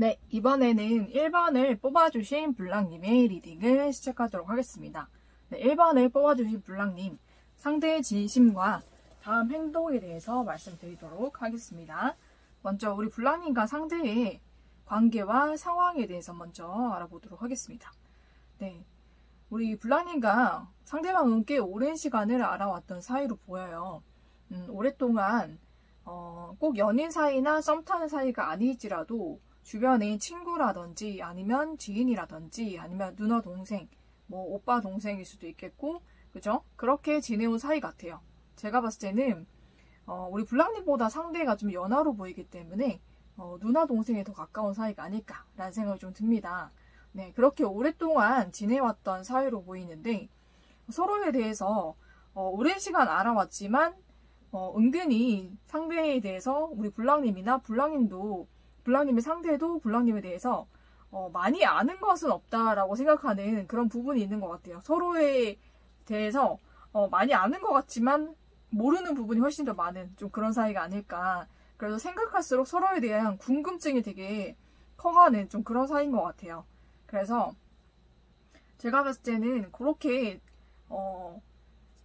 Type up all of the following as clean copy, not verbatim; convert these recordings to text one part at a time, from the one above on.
네, 이번에는 1번을 뽑아주신 블랑님의 리딩을 시작하도록 하겠습니다. 네, 1번을 뽑아주신 블랑님, 상대의 진심과 다음 행동에 대해서 말씀드리도록 하겠습니다. 먼저 우리 블랑님과 상대의 관계와 상황에 대해서 먼저 알아보도록 하겠습니다. 네, 우리 블랑님과 상대방은 꽤 오랜 시간을 알아왔던 사이로 보여요. 오랫동안 꼭 연인 사이나 썸 타는 사이가 아닐지라도 주변에 친구라든지 아니면 지인이라든지 아니면 누나 동생, 뭐 오빠 동생일 수도 있겠고, 그죠? 그렇게 지내온 사이 같아요. 제가 봤을 때는 우리 블랑님보다 상대가 좀 연하로 보이기 때문에 누나 동생에 더 가까운 사이가 아닐까라는 생각이 좀 듭니다. 네, 그렇게 오랫동안 지내왔던 사이로 보이는데 서로에 대해서 오랜 시간 알아왔지만 은근히 상대에 대해서 우리 블랑님이나 블랑님의 상대도 블랑님에 대해서 많이 아는 것은 없다라고 생각하는 그런 부분이 있는 것 같아요. 서로에 대해서 많이 아는 것 같지만 모르는 부분이 훨씬 더 많은 좀 그런 사이가 아닐까. 그래서 생각할수록 서로에 대한 궁금증이 되게 커가는 좀 그런 사이인 것 같아요. 그래서 제가 봤을 때는 그렇게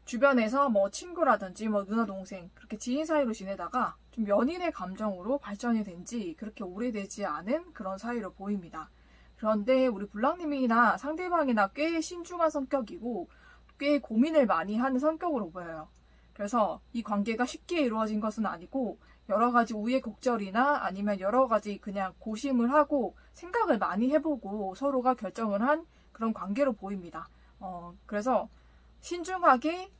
주변에서 뭐 친구라든지 뭐 누나 동생 그렇게 지인 사이로 지내다가 좀 연인의 감정으로 발전이 된 지 그렇게 오래되지 않은 그런 사이로 보입니다. 그런데 우리 블랑님이나 상대방이나 꽤 신중한 성격이고 꽤 고민을 많이 하는 성격으로 보여요. 그래서 이 관계가 쉽게 이루어진 것은 아니고 여러 가지 우여곡절이나 아니면 여러 가지 그냥 고심을 하고 생각을 많이 해보고 서로가 결정을 한 그런 관계로 보입니다. 그래서 신중하게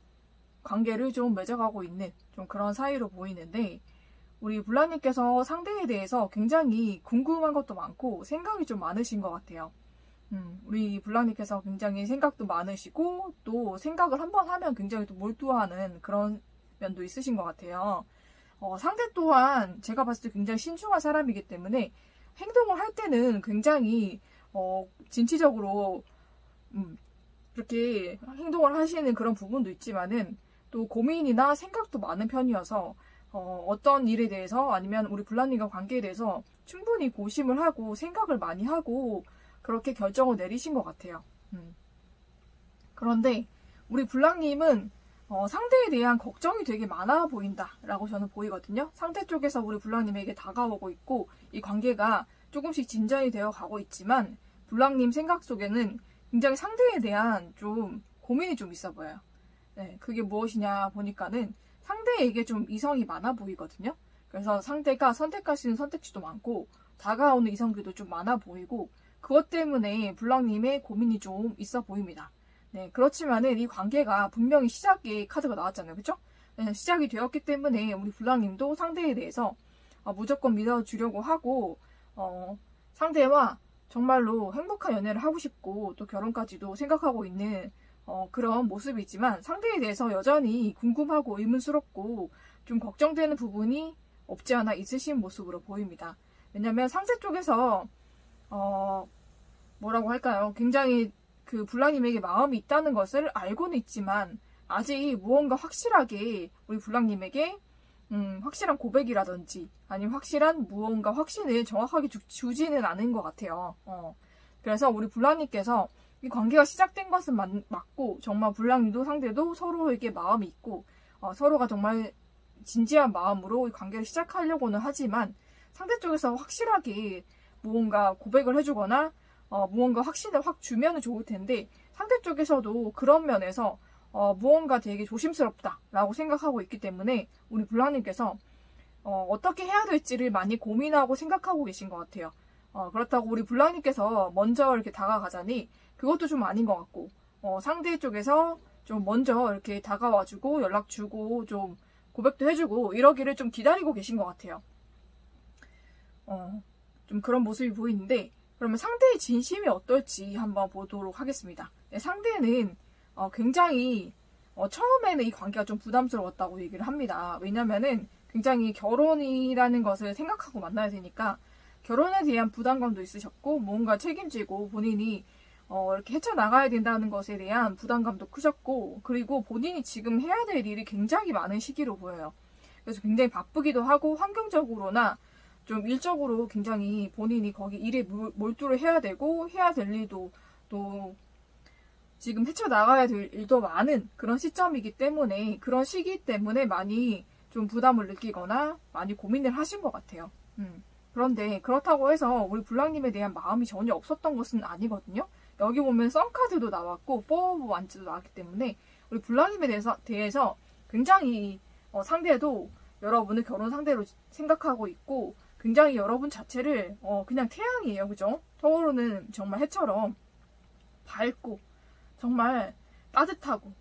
관계를 좀 맺어가고 있는 좀 그런 사이로 보이는데 우리 블랑님께서 상대에 대해서 굉장히 궁금한 것도 많고 생각이 좀 많으신 것 같아요. 우리 블랑님께서 굉장히 생각도 많으시고 또 생각을 한번 하면 굉장히 또 몰두하는 그런 면도 있으신 것 같아요. 상대 또한 제가 봤을 때 굉장히 신중한 사람이기 때문에 행동을 할 때는 굉장히 진취적으로 그렇게 행동을 하시는 그런 부분도 있지만은 또 고민이나 생각도 많은 편이어서 어떤 일에 대해서 아니면 우리 블랑님과 관계에 대해서 충분히 고심을 하고 생각을 많이 하고 그렇게 결정을 내리신 것 같아요. 그런데 우리 블랑님은 상대에 대한 걱정이 되게 많아 보인다라고 저는 보이거든요. 상대 쪽에서 우리 블랑님에게 다가오고 있고 이 관계가 조금씩 진전이 되어 가고 있지만 블랑님 생각 속에는 굉장히 상대에 대한 좀 고민이 좀 있어 보여요. 네, 그게 무엇이냐 보니까는 상대에게 좀 이성이 많아 보이거든요. 그래서 상대가 선택할 수 있는 선택지도 많고 다가오는 이성들도 좀 많아 보이고 그것 때문에 블랑님의 고민이 좀 있어 보입니다. 네, 그렇지만은 이 관계가 분명히 시작의 카드가 나왔잖아요. 그쵸? 네, 시작이 되었기 때문에 우리 블랑님도 상대에 대해서 무조건 믿어주려고 하고 상대와 정말로 행복한 연애를 하고 싶고 또 결혼까지도 생각하고 있는 그런 모습이지만 상대에 대해서 여전히 궁금하고 의문스럽고 좀 걱정되는 부분이 없지 않아 있으신 모습으로 보입니다. 왜냐면 상대 쪽에서 뭐라고 할까요? 굉장히 그 블랑님에게 마음이 있다는 것을 알고는 있지만 아직 무언가 확실하게 우리 블랑님에게 확실한 고백이라든지 아니면 확실한 무언가 확신을 정확하게 주지는 않은 것 같아요. 그래서 우리 블랑님께서 이 관계가 시작된 것은 맞고 정말 블랑님도 상대도 서로에게 마음이 있고 서로가 정말 진지한 마음으로 이 관계를 시작하려고는 하지만 상대 쪽에서 확실하게 무언가 고백을 해주거나 무언가 확신을 확 주면 좋을 텐데 상대 쪽에서도 그런 면에서 무언가 되게 조심스럽다라고 생각하고 있기 때문에 우리 블랑님께서 어떻게 해야 될지를 많이 고민하고 생각하고 계신 것 같아요. 그렇다고 우리 블랑님께서 먼저 이렇게 다가가자니 그것도 좀 아닌 것 같고 상대 쪽에서 좀 먼저 이렇게 다가와주고 연락 주고 좀 고백도 해주고 이러기를 좀 기다리고 계신 것 같아요. 좀 그런 모습이 보이는데 그러면 상대의 진심이 어떨지 한번 보도록 하겠습니다. 네, 상대는 굉장히 처음에는 이 관계가 좀 부담스러웠다고 얘기를 합니다. 왜냐면은 굉장히 결혼이라는 것을 생각하고 만나야 되니까 결혼에 대한 부담감도 있으셨고 뭔가 책임지고 본인이 이렇게 헤쳐나가야 된다는 것에 대한 부담감도 크셨고 그리고 본인이 지금 해야 될 일이 굉장히 많은 시기로 보여요. 그래서 굉장히 바쁘기도 하고 환경적으로나 좀 일적으로 굉장히 본인이 거기 일에 몰두를 해야 되고 해야 될 일도 또 지금 헤쳐나가야 될 일도 많은 그런 시점이기 때문에 그런 시기 때문에 많이 좀 부담을 느끼거나 많이 고민을 하신 것 같아요. 그런데 그렇다고 해서 우리 블랑님에 대한 마음이 전혀 없었던 것은 아니거든요. 여기 보면 썬카드도 나왔고 4 오브 완즈도 나왔기 때문에 우리 블랑님에 대해서 굉장히 상대도 여러분을 결혼 상대로 생각하고 있고 굉장히 여러분 자체를 그냥 태양이에요. 그죠? 떠오르는 정말 해처럼 밝고 정말 따뜻하고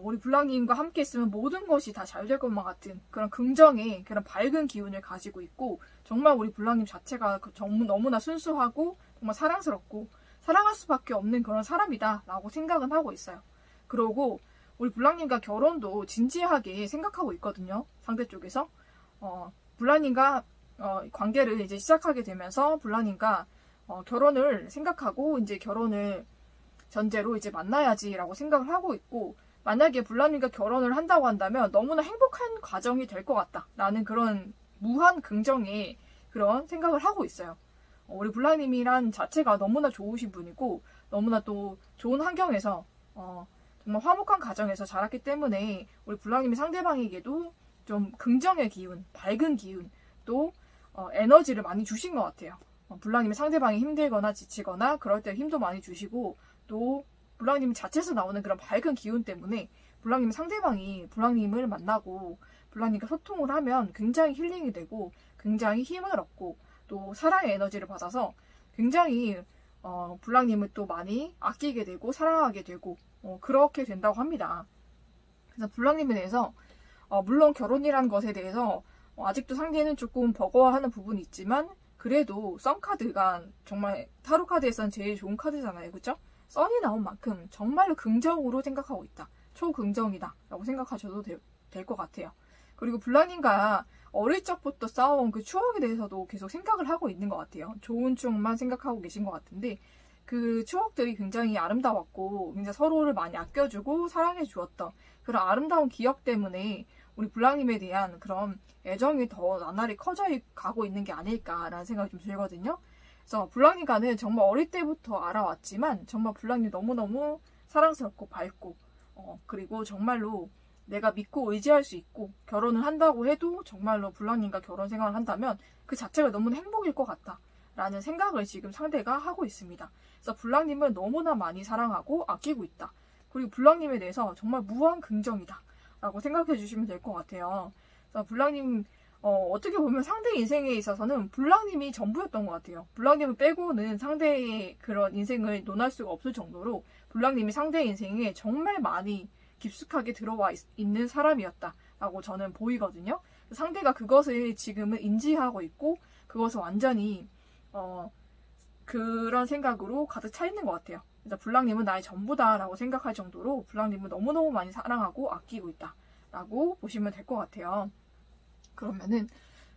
우리 블랑님과 함께 있으면 모든 것이 다 잘 될 것만 같은 그런 긍정의 그런 밝은 기운을 가지고 있고 정말 우리 블랑님 자체가 너무나 순수하고 정말 사랑스럽고 사랑할 수밖에 없는 그런 사람이다 라고 생각은 하고 있어요. 그리고 우리 블랑님과 결혼도 진지하게 생각하고 있거든요. 상대 쪽에서 블랑님과 관계를 이제 시작하게 되면서 블랑님과 결혼을 생각하고 이제 결혼을 전제로 이제 만나야지라고 생각을 하고 있고 만약에 블랑님과 결혼을 한다고 한다면 너무나 행복한 과정이 될 것 같다라는 그런 무한 긍정의 그런 생각을 하고 있어요. 우리 블랑님이란 자체가 너무나 좋으신 분이고 너무나 또 좋은 환경에서 정말 화목한 가정에서 자랐기 때문에 우리 블랑님이 상대방에게도 좀 긍정의 기운, 밝은 기운, 또 에너지를 많이 주신 것 같아요. 블랑님이 상대방이 힘들거나 지치거나 그럴 때 힘도 많이 주시고 또 블랑님 자체에서 나오는 그런 밝은 기운 때문에 블랑님 상대방이 블랑님을 만나고 블랑님과 소통을 하면 굉장히 힐링이 되고 굉장히 힘을 얻고 또 사랑의 에너지를 받아서 굉장히 블랑님을 또 많이 아끼게 되고 사랑하게 되고 그렇게 된다고 합니다. 그래서 블랑님에 대해서 물론 결혼이라는 것에 대해서 아직도 상대는 조금 버거워하는 부분이 있지만 그래도 썬카드가 정말 타로 카드에서는 제일 좋은 카드잖아요. 그렇죠? 썬이 나온 만큼 정말로 긍정으로 생각하고 있다. 초긍정이다 라고 생각하셔도 될 것 같아요. 그리고 블랑님과 어릴 적부터 쌓아온 그 추억에 대해서도 계속 생각을 하고 있는 것 같아요. 좋은 추억만 생각하고 계신 것 같은데 그 추억들이 굉장히 아름다웠고 굉장히 서로를 많이 아껴주고 사랑해 주었던 그런 아름다운 기억 때문에 우리 블랑님에 대한 그런 애정이 더 나날이 커져 가고 있는 게 아닐까라는 생각이 좀 들거든요. 그래서 블랑님과는 정말 어릴 때부터 알아왔지만 정말 블랑님 너무너무 사랑스럽고 밝고 그리고 정말로 내가 믿고 의지할 수 있고 결혼을 한다고 해도 정말로 블랑님과 결혼 생활을 한다면 그 자체가 너무나 행복일 것 같다 라는 생각을 지금 상대가 하고 있습니다. 그래서 블랑님을 너무나 많이 사랑하고 아끼고 있다. 그리고 블랑님에 대해서 정말 무한 긍정이다 라고 생각해 주시면 될 것 같아요. 그래서 블랑님 어떻게 보면 상대 인생에 있어서는 블랑님이 전부였던 것 같아요. 블랑님을 빼고는 상대의 그런 인생을 논할 수가 없을 정도로 블랑님이 상대의 인생에 정말 많이 깊숙하게 들어와 있는 사람이었다라고 저는 보이거든요. 상대가 그것을 지금은 인지하고 있고 그것을 완전히 그런 생각으로 가득 차 있는 것 같아요. 그래서 블랑님은 나의 전부다라고 생각할 정도로 블랑님을 너무너무 많이 사랑하고 아끼고 있다라고 보시면 될 것 같아요. 그러면은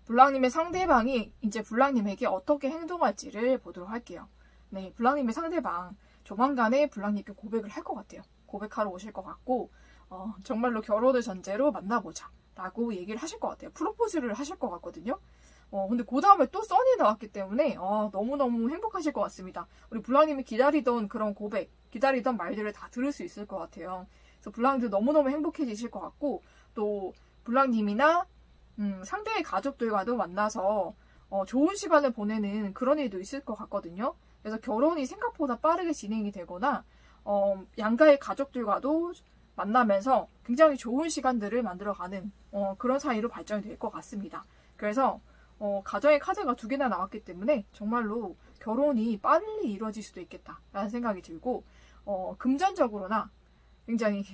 블랑님의 상대방이 이제 블랑님에게 어떻게 행동할지를 보도록 할게요. 네, 블랑님의 상대방 조만간에 블랑님께 고백을 할 것 같아요. 고백하러 오실 것 같고 정말로 결혼을 전제로 만나보자 라고 얘기를 하실 것 같아요. 프로포즈를 하실 것 같거든요. 근데 그 다음에 또 썬이 나왔기 때문에 너무너무 행복하실 것 같습니다. 우리 블랑님이 기다리던 그런 고백, 기다리던 말들을 다 들을 수 있을 것 같아요. 그래서 블랑님도 너무너무 행복해지실 것 같고 또 블랑님이나 상대의 가족들과도 만나서 좋은 시간을 보내는 그런 일도 있을 것 같거든요. 그래서 결혼이 생각보다 빠르게 진행이 되거나 양가의 가족들과도 만나면서 굉장히 좋은 시간들을 만들어가는 그런 사이로 발전이 될 것 같습니다. 그래서 가정의 카드가 2개나 나왔기 때문에 정말로 결혼이 빨리 이루어질 수도 있겠다라는 생각이 들고 금전적으로나 굉장히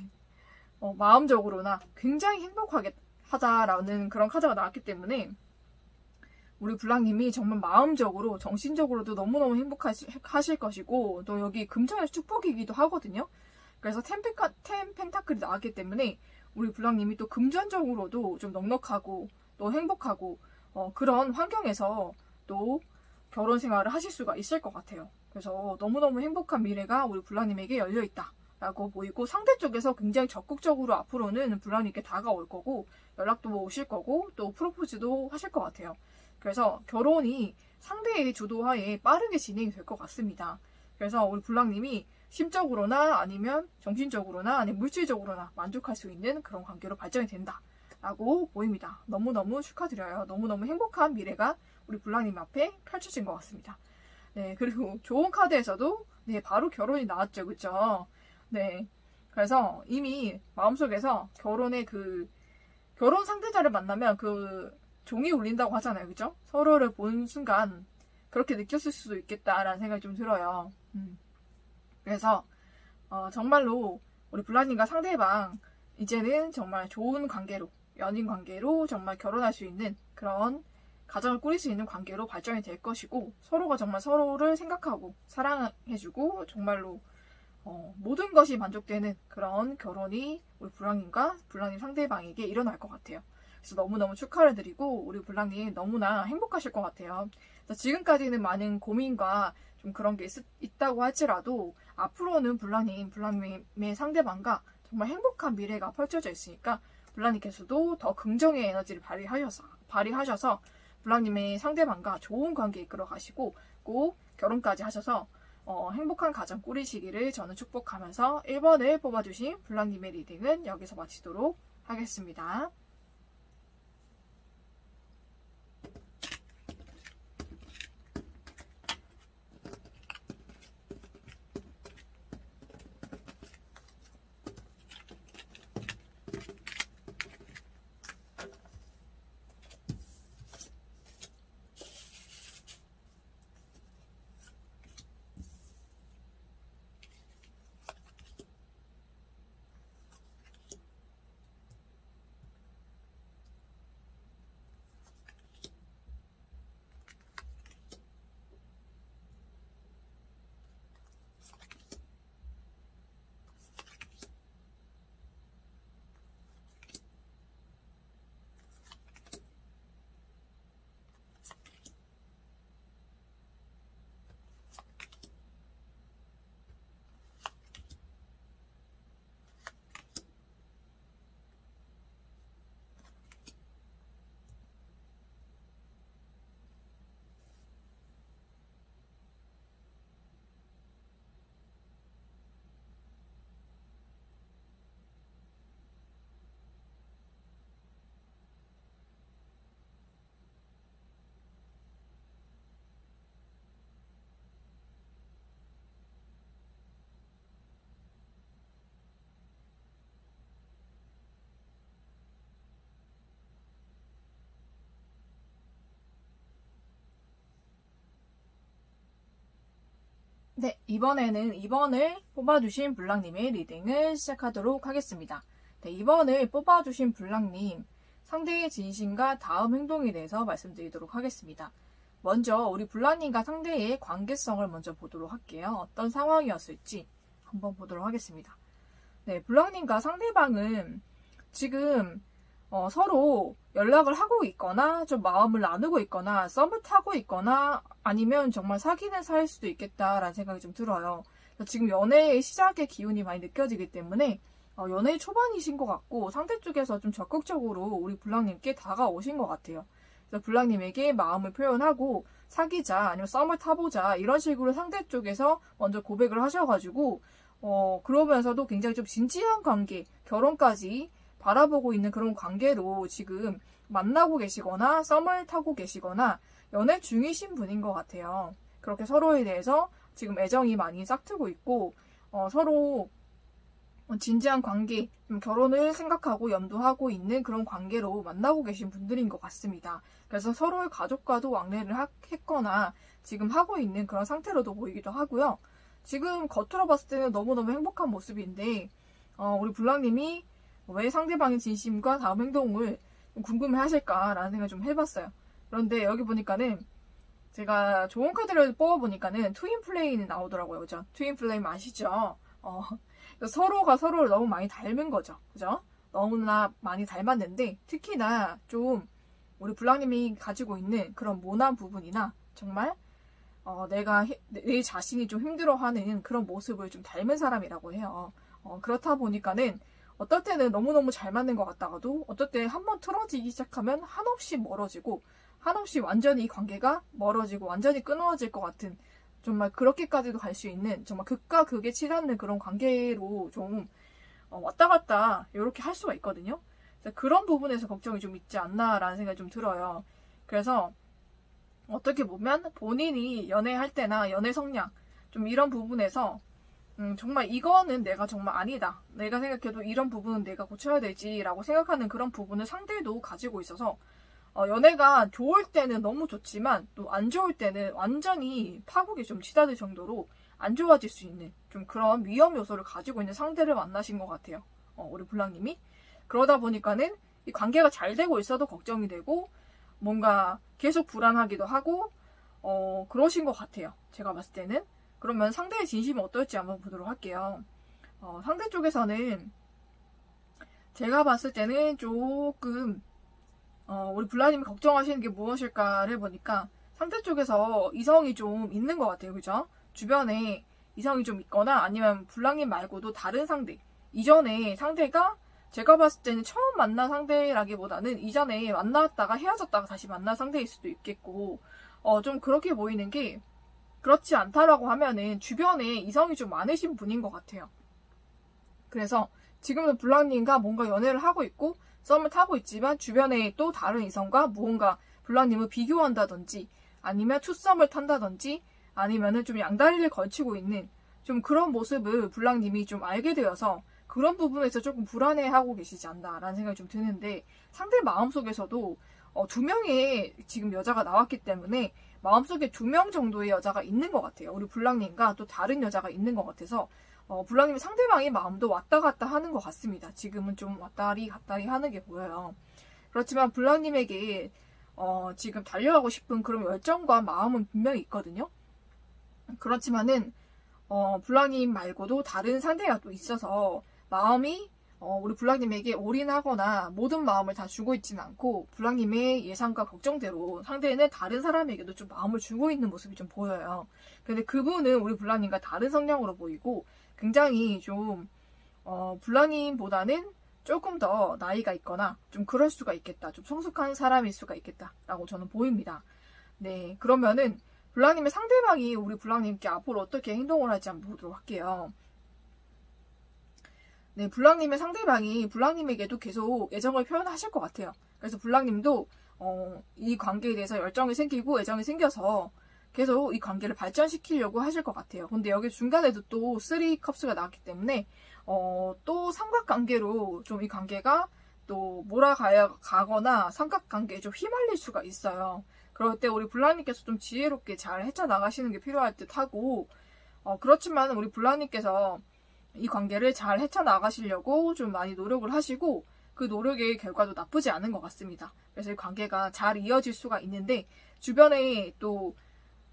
마음적으로나 굉장히 행복하게 하다라는 그런 카드가 나왔기 때문에 우리 블랑님이 정말 마음적으로 정신적으로도 너무너무 행복하실 것이고 또 여기 금전의 축복이기도 하거든요. 그래서 10 펜타클이 나왔기 때문에 우리 블랑님이 또 금전적으로도 좀 넉넉하고 또 행복하고 그런 환경에서 또 결혼 생활을 하실 수가 있을 것 같아요. 그래서 너무너무 행복한 미래가 우리 블랑님에게 열려있다 라고 보이고 상대 쪽에서 굉장히 적극적으로 앞으로는 블랑님께 다가올 거고 연락도 오실 거고 또 프로포즈도 하실 것 같아요. 그래서 결혼이 상대의 주도하에 빠르게 진행이 될 것 같습니다. 그래서 우리 블랑님이 심적으로나 아니면 정신적으로나 아니면 물질적으로나 만족할 수 있는 그런 관계로 발전이 된다라고 보입니다. 너무너무 축하드려요. 너무너무 행복한 미래가 우리 블랑님 앞에 펼쳐진 것 같습니다. 네, 그리고 좋은 카드에서도 네, 바로 결혼이 나왔죠. 그쵸? 네. 그래서 이미 마음속에서 결혼 상대자를 만나면 종이 울린다고 하잖아요. 그죠? 서로를 본 순간 그렇게 느꼈을 수도 있겠다라는 생각이 좀 들어요. 그래서 정말로 우리 블랑님과 상대방 이제는 정말 좋은 관계로, 연인 관계로 정말 결혼할 수 있는 그런 가정을 꾸릴 수 있는 관계로 발전이 될 것이고, 서로가 정말 서로를 생각하고 사랑해주고 정말로 모든 것이 만족되는 그런 결혼이 우리 블랑님과 블랑님 상대방에게 일어날 것 같아요. 그래서 너무너무 축하를 드리고 우리 블랑님 너무나 행복하실 것 같아요. 그래서 지금까지는 많은 고민과 좀 그런 게 있다고 할지라도 앞으로는 블랑님의 상대방과 정말 행복한 미래가 펼쳐져 있으니까 블랑님께서도 더 긍정의 에너지를 발휘하셔서 블랑님의 상대방과 좋은 관계 이끌어 가시고 꼭 결혼까지 하셔서 행복한 가정 꾸리시기를 저는 축복하면서 1번을 뽑아주신 블랑님의 리딩은 여기서 마치도록 하겠습니다. 네, 이번에는 2번을 뽑아주신 블랑님의 리딩을 시작하도록 하겠습니다. 네, 2번을 뽑아주신 블랑님, 상대의 진심과 다음 행동에 대해서 말씀드리도록 하겠습니다. 먼저 우리 블랑님과 상대의 관계성을 먼저 보도록 할게요. 어떤 상황이었을지 한번 보도록 하겠습니다. 네, 블랑님과 상대방은 지금 서로 연락을 하고 있거나 좀 마음을 나누고 있거나 썸을 타고 있거나 아니면 정말 사귀는 사이일 수도 있겠다라는 생각이 좀 들어요. 지금 연애의 시작의 기운이 많이 느껴지기 때문에 연애 초반이신 것 같고 상대 쪽에서 좀 적극적으로 우리 블랑님께 다가오신 것 같아요. 그래서 블랑님에게 마음을 표현하고 사귀자 아니면 썸을 타보자 이런 식으로 상대 쪽에서 먼저 고백을 하셔가지고 그러면서도 굉장히 좀 진지한 관계, 결혼까지 바라보고 있는 그런 관계로 지금 만나고 계시거나 썸을 타고 계시거나 연애 중이신 분인 것 같아요. 그렇게 서로에 대해서 지금 애정이 많이 싹트고 있고 서로 진지한 관계, 결혼을 생각하고 염두하고 있는 그런 관계로 만나고 계신 분들인 것 같습니다. 그래서 서로의 가족과도 왕래를 했거나 지금 하고 있는 그런 상태로도 보이기도 하고요. 지금 겉으로 봤을 때는 너무너무 행복한 모습인데 우리 블랑님이 왜 상대방의 진심과 다음 행동을 궁금해 하실까라는 생각을 좀 해봤어요. 그런데 여기 보니까는 제가 좋은 카드를 뽑아보니까는 트윈 플레임이 나오더라고요. 그죠? 트윈 플레임 아시죠? 서로가 서로를 너무 많이 닮은 거죠. 그죠? 너무나 많이 닮았는데 특히나 좀 우리 블랑님이 가지고 있는 그런 모난 부분이나 정말 내 자신이 좀 힘들어하는 그런 모습을 좀 닮은 사람이라고 해요. 그렇다 보니까는 어떨 때는 너무너무 잘 맞는 것 같다가도 어떨 때 한번 틀어지기 시작하면 한없이 멀어지고 한없이 완전히 이 관계가 멀어지고 완전히 끊어질 것 같은, 정말 그렇게까지도 갈 수 있는 정말 극과 극에 치닫는 그런 관계로 좀 왔다 갔다 이렇게 할 수가 있거든요. 그런 부분에서 걱정이 좀 있지 않나라는 생각이 좀 들어요. 그래서 어떻게 보면 본인이 연애할 때나 연애 성향 좀 이런 부분에서 정말 이거는 내가 정말 아니다, 내가 생각해도 이런 부분은 내가 고쳐야 되지라고 생각하는 그런 부분을 상대도 가지고 있어서 연애가 좋을 때는 너무 좋지만 또 안 좋을 때는 완전히 파국에 좀 치닫을 정도로 안 좋아질 수 있는 좀 그런 위험 요소를 가지고 있는 상대를 만나신 것 같아요. 우리 블랑님이. 그러다 보니까는 이 관계가 잘 되고 있어도 걱정이 되고 뭔가 계속 불안하기도 하고 그러신 것 같아요. 제가 봤을 때는. 그러면 상대의 진심이 어떨지 한번 보도록 할게요. 상대 쪽에서는 제가 봤을 때는 조금 우리 블라님이 걱정하시는 게 무엇일까를 보니까 상대 쪽에서 이성이 좀 있는 것 같아요. 그죠? 주변에 이성이 좀 있거나 아니면 블랑님 말고도 다른 상대, 이전에 상대가 제가 봤을 때는 처음 만난 상대라기보다는 이전에 만났다가 헤어졌다가 다시 만난 상대일 수도 있겠고 좀 그렇게 보이는 게, 그렇지 않다라고 하면은 주변에 이성이 좀 많으신 분인 것 같아요. 그래서 지금은 블랑님과 뭔가 연애를 하고 있고 썸을 타고 있지만 주변에 또 다른 이성과 무언가 블랑님을 비교한다든지 아니면 투썸을 탄다든지 아니면은 좀 양다리를 걸치고 있는 좀 그런 모습을 블랑님이 좀 알게 되어서 그런 부분에서 조금 불안해하고 계시지 않나라는 생각이 좀 드는데, 상대 마음속에서도 2명의 지금 여자가 나왔기 때문에 마음속에 2명 정도의 여자가 있는 것 같아요. 우리 블랑님과 또 다른 여자가 있는 것 같아서 블랑님 상대방의 마음도 왔다 갔다 하는 것 같습니다. 지금은 좀 왔다리 갔다리 하는 게 보여요. 그렇지만 블랑님에게 지금 달려가고 싶은 그런 열정과 마음은 분명히 있거든요. 그렇지만은 블랑님 말고도 다른 상대가 또 있어서 마음이 우리 블랑님에게 올인하거나 모든 마음을 다 주고 있지는 않고 블랑님의 예상과 걱정대로 상대는 다른 사람에게도 좀 마음을 주고 있는 모습이 좀 보여요. 근데 그분은 우리 블랑님과 다른 성향으로 보이고 굉장히 좀 블랑님보다는 조금 더 나이가 있거나 좀 그럴 수가 있겠다, 좀 성숙한 사람일 수가 있겠다라고 저는 보입니다. 네, 그러면은 블랑님의 상대방이 우리 블랑님께 앞으로 어떻게 행동을 할지 한번 보도록 할게요. 네, 블랑님의 상대방이 블랑님에게도 계속 애정을 표현하실 것 같아요. 그래서 블랑님도 이 관계에 대해서 열정이 생기고 애정이 생겨서 계속 이 관계를 발전시키려고 하실 것 같아요. 근데 여기 중간에도 또 3컵스가 나왔기 때문에 또 삼각관계로 좀 이 관계가 또 몰아가거나 삼각관계에 좀 휘말릴 수가 있어요. 그럴 때 우리 블랑님께서 좀 지혜롭게 잘 헤쳐나가시는 게 필요할 듯 하고 그렇지만 우리 블랑님께서 이 관계를 잘 헤쳐나가시려고 좀 많이 노력을 하시고 그 노력의 결과도 나쁘지 않은 것 같습니다. 그래서 이 관계가 잘 이어질 수가 있는데 주변에 또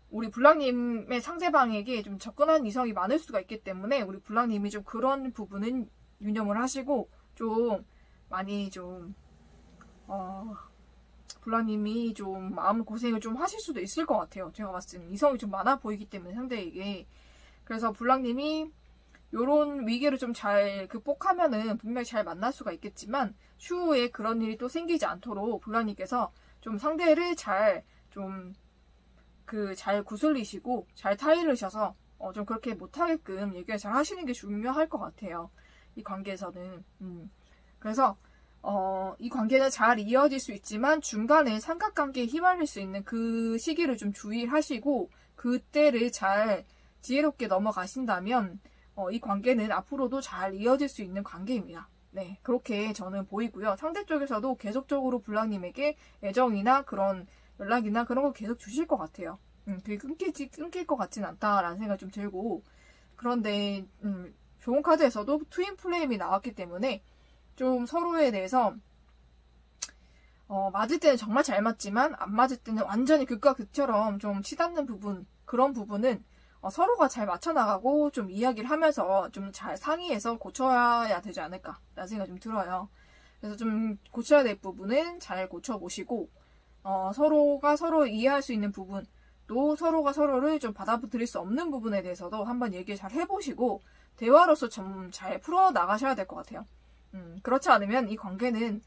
우리 블랑님의 상대방에게 좀 접근한 이성이 많을 수가 있기 때문에 우리 블랑님이 좀 그런 부분은 유념을 하시고 좀 많이 좀 블랑님이 좀 마음고생을 좀 하실 수도 있을 것 같아요. 제가 봤을 때는 이성이 좀 많아 보이기 때문에 상대에게. 그래서 블랑님이 요런 위기를 좀 잘 극복하면은 분명히 잘 만날 수가 있겠지만 추후에 그런 일이 또 생기지 않도록 블랑님께서 좀 상대를 잘 구슬리시고 잘 타이르셔서 좀 그렇게 못하게끔 얘기를 잘 하시는 게 중요할 것 같아요. 이 관계에서는. 그래서 이 관계는 잘 이어질 수 있지만 중간에 삼각관계에 휘말릴 수 있는 그 시기를 좀 주의하시고 그때를 잘 지혜롭게 넘어가신다면 이 관계는 앞으로도 잘 이어질 수 있는 관계입니다. 네, 그렇게 저는 보이고요. 상대 쪽에서도 계속적으로 블랑님에게 애정이나 그런 연락이나 그런 걸 계속 주실 것 같아요. 그게 끊길 것 같진 않다라는 생각이 좀 들고, 그런데 좋은 카드에서도 트윈 플레임이 나왔기 때문에 좀 서로에 대해서 맞을 때는 정말 잘 맞지만 안 맞을 때는 완전히 극과 극처럼 좀 치닫는 부분, 그런 부분은 서로가 잘 맞춰나가고 좀 이야기를 하면서 좀 잘 상의해서 고쳐야 되지 않을까라는 생각이 좀 들어요. 그래서 좀 고쳐야 될 부분은 잘 고쳐보시고 서로가 서로 이해할 수 있는 부분, 또 서로가 서로를 좀 받아들일 수 없는 부분에 대해서도 한번 얘기를 잘 해보시고 대화로서 좀 잘 풀어나가셔야 될 것 같아요. 그렇지 않으면 이 관계는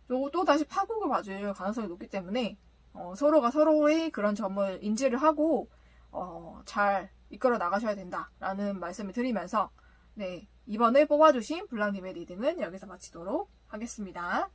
또 다시 파국을 맞을 가능성이 높기 때문에 서로가 서로의 그런 점을 인지를 하고 잘 이끌어 나가셔야 된다라는 말씀을 드리면서 네, 이번에 뽑아주신 블랑님의 리딩은 여기서 마치도록 하겠습니다.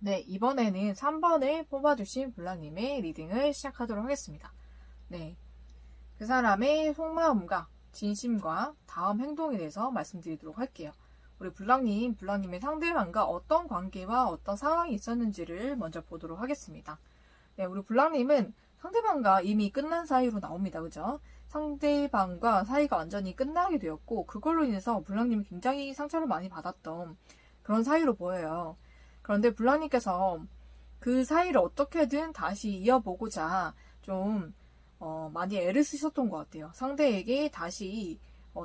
네, 이번에는 3번을 뽑아주신 블랑님의 리딩을 시작하도록 하겠습니다. 네, 그 사람의 속마음과 진심과 다음 행동에 대해서 말씀드리도록 할게요. 우리 블랑님의 상대방과 어떤 관계와 어떤 상황이 있었는지를 먼저 보도록 하겠습니다. 네, 우리 블랑님은 상대방과 이미 끝난 사이로 나옵니다. 그죠? 상대방과 사이가 완전히 끝나게 되었고 그걸로 인해서 블랑님이 굉장히 상처를 많이 받았던 그런 사이로 보여요. 그런데 블랑님께서 그 사이를 어떻게든 다시 이어보고자 좀 많이 애를 쓰셨던 것 같아요. 상대에게 다시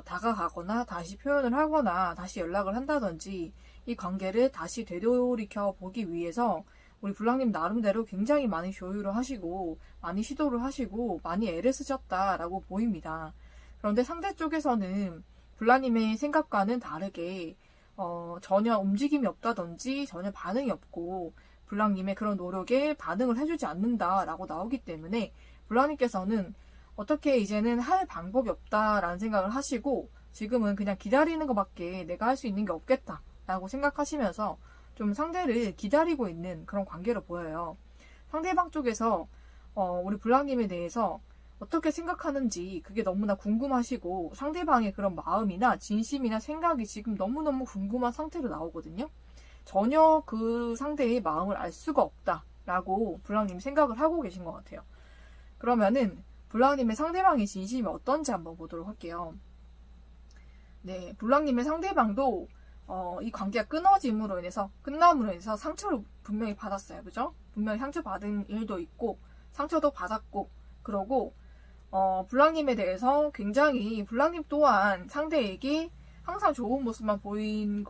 다가가거나 다시 표현을 하거나 다시 연락을 한다든지 이 관계를 다시 되돌이켜 보기 위해서 우리 블랑님 나름대로 굉장히 많이 조율을 하시고 많이 시도를 하시고 많이 애를 쓰셨다라고 보입니다. 그런데 상대 쪽에서는 블랑님의 생각과는 다르게 전혀 움직임이 없다든지 전혀 반응이 없고 블랑님의 그런 노력에 반응을 해주지 않는다라고 나오기 때문에 블랑님께서는 어떻게 이제는 할 방법이 없다라는 생각을 하시고 지금은 그냥 기다리는 것밖에 내가 할 수 있는 게 없겠다라고 생각하시면서 좀 상대를 기다리고 있는 그런 관계로 보여요. 상대방 쪽에서 우리 블랑님에 대해서 어떻게 생각하는지 그게 너무나 궁금하시고 상대방의 그런 마음이나 진심이나 생각이 지금 너무너무 궁금한 상태로 나오거든요. 전혀 그 상대의 마음을 알 수가 없다라고 블랑님이 생각을 하고 계신 것 같아요. 그러면은 블랑님의 상대방의 진심이 어떤지 한번 보도록 할게요. 네, 블랑님의 상대방도 이 관계가 끝남으로 인해서 상처를 분명히 받았어요. 그죠? 분명히 상처받은 일도 있고 상처도 받았고 그러고 블랑님에 대해서 굉장히 블랑님 또한 상대에게 항상 좋은 모습만 보인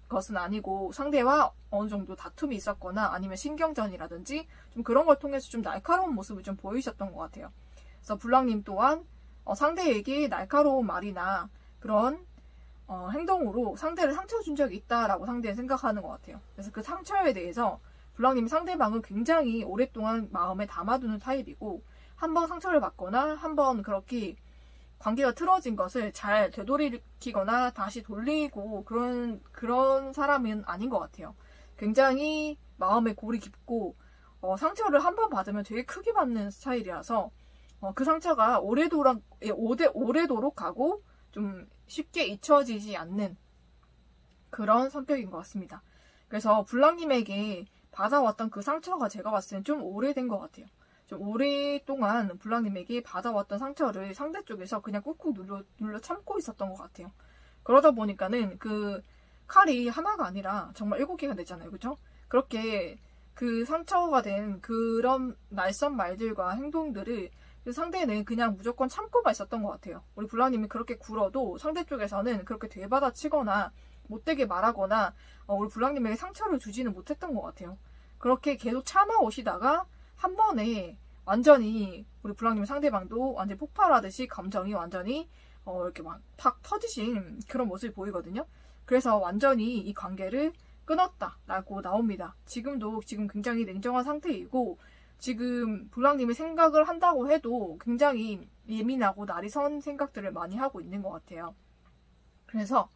것은 아니고 상대와 어느 정도 다툼이 있었거나 아니면 신경전이라든지 좀 그런 걸 통해서 좀 날카로운 모습을 좀 보이셨던 것 같아요. 그래서 블랑님 또한 상대에게 날카로운 말이나 그런 행동으로 상대를 상처 준 적이 있다라고 상대는 생각하는 것 같아요. 그래서 그 상처에 대해서 블랑님 상대방은 굉장히 오랫동안 마음에 담아두는 타입이고 한번 상처를 받거나 한번 그렇게 관계가 틀어진 것을 잘 되돌이키거나 다시 돌리고 그런 사람은 아닌 것 같아요. 굉장히 마음의 골이 깊고 상처를 한 번 받으면 되게 크게 받는 스타일이라서 그 상처가 오래도록 가고 좀 쉽게 잊혀지지 않는 그런 성격인 것 같습니다. 그래서 블랑님에게 받아왔던 그 상처가 제가 봤을 땐 좀 오래된 것 같아요. 좀 오랫동안 블랑님에게 받아왔던 상처를 상대 쪽에서 그냥 꾹꾹 눌러 참고 있었던 것 같아요. 그러다 보니까는 그 칼이 하나가 아니라 정말 7개가 됐잖아요. 그죠? 그렇게 그 상처가 된 그런 날선 말들과 행동들을 그 상대는 그냥 무조건 참고만 있었던 것 같아요. 우리 블랑님이 그렇게 굴어도 상대 쪽에서는 그렇게 되받아치거나 못되게 말하거나 우리 블랑님에게 상처를 주지는 못했던 것 같아요. 그렇게 계속 참아오시다가 한 번에 완전히 우리 블랑님 상대방도 완전히 폭발하듯이 감정이 완전히 이렇게 막 팍 터지신 그런 모습이 보이거든요. 그래서 완전히 이 관계를 끊었다라고 나옵니다. 지금 굉장히 냉정한 상태이고 지금 블랑님이 생각을 한다고 해도 굉장히 예민하고 날이 선 생각들을 많이 하고 있는 것 같아요. 그래서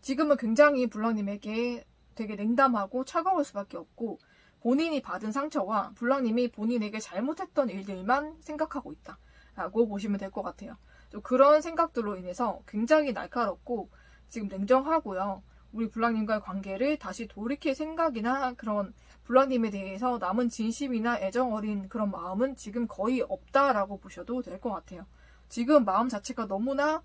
지금은 굉장히 블랑님에게 되게 냉담하고 차가울 수밖에 없고 본인이 받은 상처와 블랑님이 본인에게 잘못했던 일들만 생각하고 있다라고 보시면 될 것 같아요. 또 그런 생각들로 인해서 굉장히 날카롭고 지금 냉정하고요. 우리 블랑님과의 관계를 다시 돌이킬 생각이나 그런 블랑님에 대해서 남은 진심이나 애정 어린 그런 마음은 지금 거의 없다라고 보셔도 될 것 같아요. 지금 마음 자체가 너무나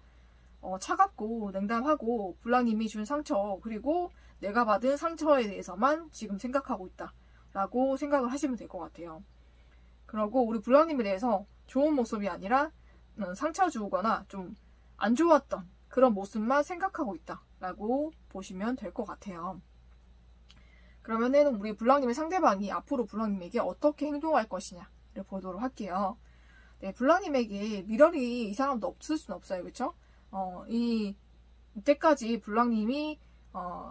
차갑고 냉담하고 블랑님이 준 상처 그리고 내가 받은 상처에 대해서만 지금 생각하고 있다라고 생각을 하시면 될 것 같아요. 그리고 우리 블랑님에 대해서 좋은 모습이 아니라 상처 주거나 좀 안 좋았던 그런 모습만 생각하고 있다라고 보시면 될 것 같아요. 그러면은 우리 블랑님의 상대방이 앞으로 블랑님에게 어떻게 행동할 것이냐를 보도록 할게요. 네, 블랑님에게 미련이 이 사람도 없을 수는 없어요. 그쵸? 이때까지 블랑님이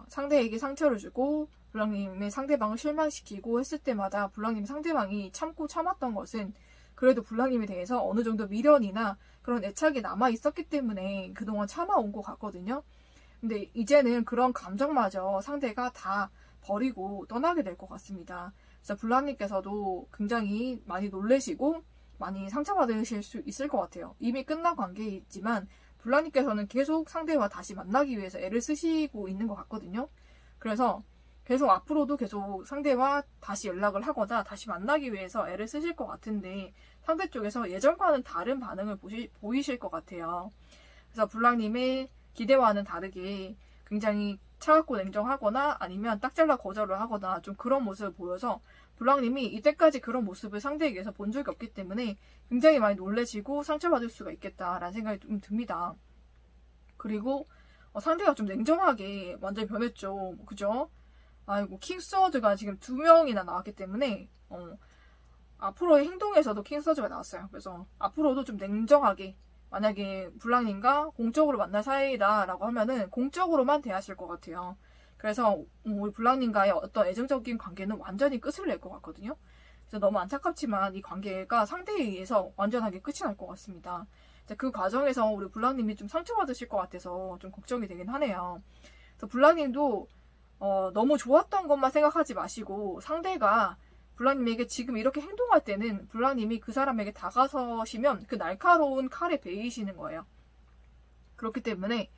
상대에게 상처를 주고 블랑님의 상대방을 실망시키고 했을 때마다 블랑님 상대방이 참고 참았던 것은 그래도 블랑님에 대해서 어느 정도 미련이나 그런 애착이 남아 있었기 때문에 그동안 참아온 것 같거든요. 근데 이제는 그런 감정마저 상대가 다 버리고 떠나게 될 것 같습니다. 그래서 블랑님께서도 굉장히 많이 놀라시고 많이 상처받으실 수 있을 것 같아요. 이미 끝난 관계이지만 블랑님께서는 계속 상대와 다시 만나기 위해서 애를 쓰시고 있는 것 같거든요. 그래서 계속 앞으로도 계속 상대와 다시 연락을 하거나 다시 만나기 위해서 애를 쓰실 것 같은데 상대 쪽에서 예전과는 다른 반응을 보이실 것 같아요. 그래서 블랑님의 기대와는 다르게 굉장히 차갑고 냉정하거나 아니면 딱 잘라 거절을 하거나 좀 그런 모습을 보여서 블랑님이 이때까지 그런 모습을 상대에게서 본 적이 없기 때문에 굉장히 많이 놀라시고 상처받을 수가 있겠다라는 생각이 좀 듭니다. 그리고 상대가 좀 냉정하게 완전히 변했죠. 그죠? 아이고, 킹스워드가 지금 2명이나 나왔기 때문에 앞으로의 행동에서도 킹스워드가 나왔어요. 그래서 앞으로도 좀 냉정하게 만약에 블랑님과 공적으로 만날 사이다라고 하면은 공적으로만 대하실 것 같아요. 그래서 우리 블랑님과의 어떤 애정적인 관계는 완전히 끝을 낼 것 같거든요. 그래서 너무 안타깝지만 이 관계가 상대에 의해서 완전하게 끝이 날 것 같습니다. 그 과정에서 우리 블랑님이 좀 상처받으실 것 같아서 좀 걱정이 되긴 하네요. 그래서 블랑님도 너무 좋았던 것만 생각하지 마시고 상대가 블랑님에게 지금 이렇게 행동할 때는 블랑님이 그 사람에게 다가서시면 그 날카로운 칼에 베이시는 거예요. 그렇기 때문에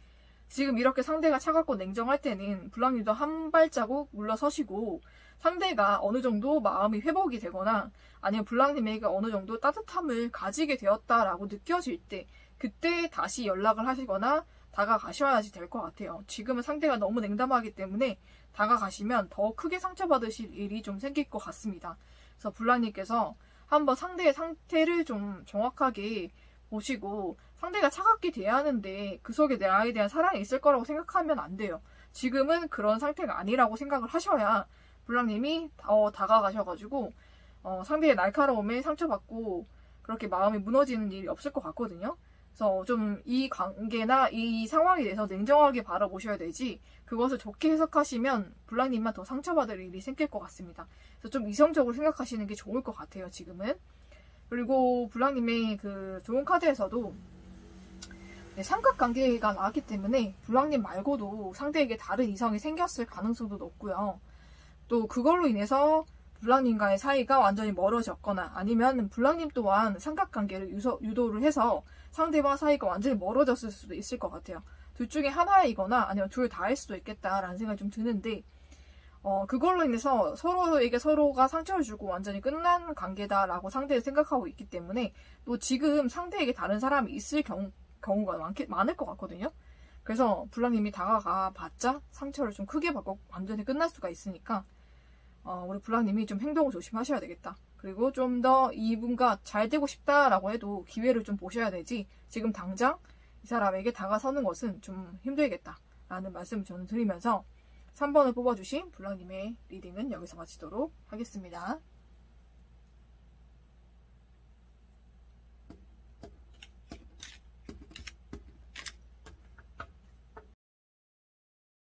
지금 이렇게 상대가 차갑고 냉정할 때는 블랑님도 한 발자국 물러서시고 상대가 어느 정도 마음이 회복이 되거나 아니면 블랑님에게 어느 정도 따뜻함을 가지게 되었다라고 느껴질 때 그때 다시 연락을 하시거나 다가가셔야지 될 것 같아요. 지금은 상대가 너무 냉담하기 때문에 다가가시면 더 크게 상처받으실 일이 좀 생길 것 같습니다. 그래서 블랑님께서 한번 상대의 상태를 좀 정확하게 보시고 상대가 차갑게 대하는데 그 속에 나에 대한 사랑이 있을 거라고 생각하면 안 돼요. 지금은 그런 상태가 아니라고 생각을 하셔야 블랑님이 다가가셔가지고 상대의 날카로움에 상처받고 그렇게 마음이 무너지는 일이 없을 것 같거든요. 그래서 좀 이 관계나 이 상황에 대해서 냉정하게 바라보셔야 되지 그것을 좋게 해석하시면 블랑님만 더 상처받을 일이 생길 것 같습니다. 그래서 좀 이성적으로 생각하시는 게 좋을 것 같아요, 지금은. 그리고 블랑님의 그 좋은 카드에서도 삼각관계가 나왔기 때문에 블랑님 말고도 상대에게 다른 이성이 생겼을 가능성도 높고요. 또 그걸로 인해서 블랑님과의 사이가 완전히 멀어졌거나 아니면 블랑님 또한 삼각관계를 유도를 해서 상대방 사이가 완전히 멀어졌을 수도 있을 것 같아요. 둘 중에 하나이거나 아니면 둘 다일 수도 있겠다라는 생각이 좀 드는데 그걸로 인해서 서로에게 서로가 상처를 주고 완전히 끝난 관계다라고 상대를 생각하고 있기 때문에 또 지금 상대에게 다른 사람이 있을 경우가 많을 것 같거든요. 그래서 블랑님이 다가가 봤자 상처를 좀 크게 받고 완전히 끝날 수가 있으니까 우리 블랑님이 좀 행동을 조심하셔야 되겠다. 그리고 좀 더 이분과 잘 되고 싶다라고 해도 기회를 좀 보셔야 되지 지금 당장 이 사람에게 다가서는 것은 좀 힘들겠다라는 말씀을 저는 드리면서 3번을 뽑아주신 블랑님의 리딩은 여기서 마치도록 하겠습니다.